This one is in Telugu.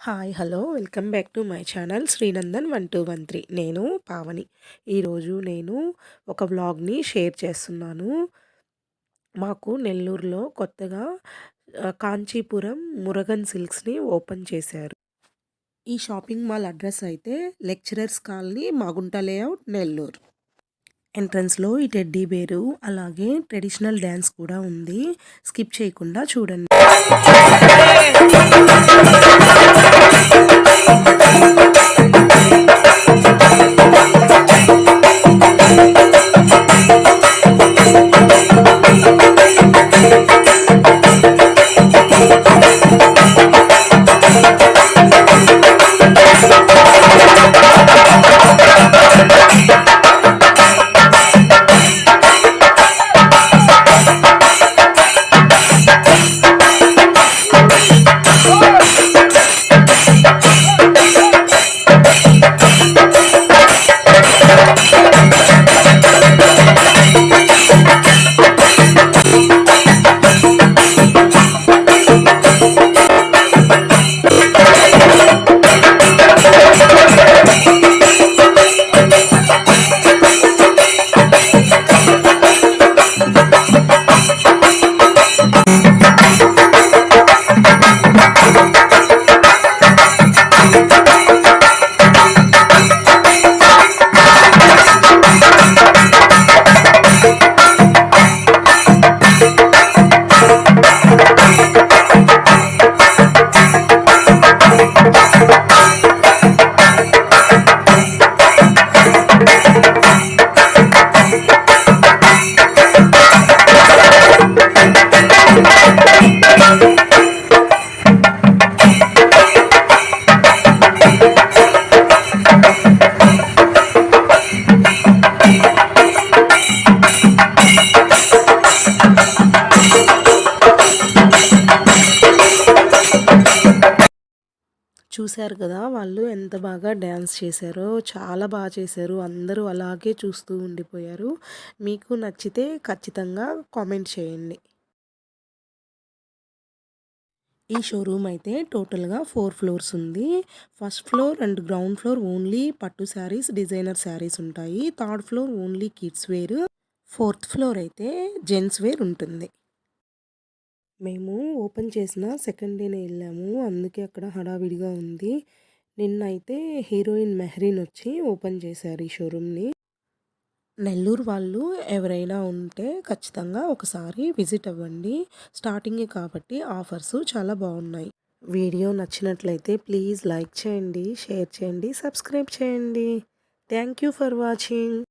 Hi hello welcome back to my channel Srinandan 1213. నేను పావని. ఈరోజు నేను ఒక వ్లాగ్ని షేర్ చేస్తున్నాను. మాకు నెల్లూరులో కొత్తగా కాంచీపురం మురగన్ సిల్క్స్ని ఓపెన్ చేశారు. ఈ షాపింగ్ మాల్ అడ్రస్ అయితే lecturers colony, Magunta layout, Nellore. ఎంట్రన్స్లో ఈ టెడ్డీ బేరు అలాగే ట్రెడిషనల్ డ్యాన్స్ కూడా ఉంది. స్కిప్ చేయకుండా చూడండి. చూశారు కదా, వాళ్ళు ఎంత బాగా డ్యాన్స్ చేశారో, చాలా బాగా చేశారు. అందరూ అలాగే చూస్తూ ఉండిపోయారు. మీకు నచ్చితే ఖచ్చితంగా కామెంట్ చేయండి. ఈ షోరూమ్ అయితే టోటల్గా 4 ఫ్లోర్స్ ఉంది. First floor and ground floor only పట్టు శారీస్, డిజైనర్ శారీస్ ఉంటాయి. Third floor only kids wear, fourth floor అయితే జెంట్స్ వేర్ ఉంటుంది. మేము ఓపెన్ చేసిన సెకండ్ డేనే వెళ్ళాము, అందుకే అక్కడ హడావిడిగా ఉంది. నిన్న అయితే హీరోయిన్ మెహరీన్ వచ్చి ఓపెన్ చేశారు ఈ షోరూమ్ని. నెల్లూరు వాళ్ళు ఎవరైనా ఉంటే ఖచ్చితంగా ఒకసారి విజిట్ అవ్వండి. స్టార్టింగే కాబట్టి ఆఫర్స్ చాలా బాగున్నాయి. వీడియో నచ్చినట్లయితే ప్లీజ్ లైక్ చేయండి, షేర్ చేయండి, సబ్స్క్రైబ్ చేయండి. Thank you for watching.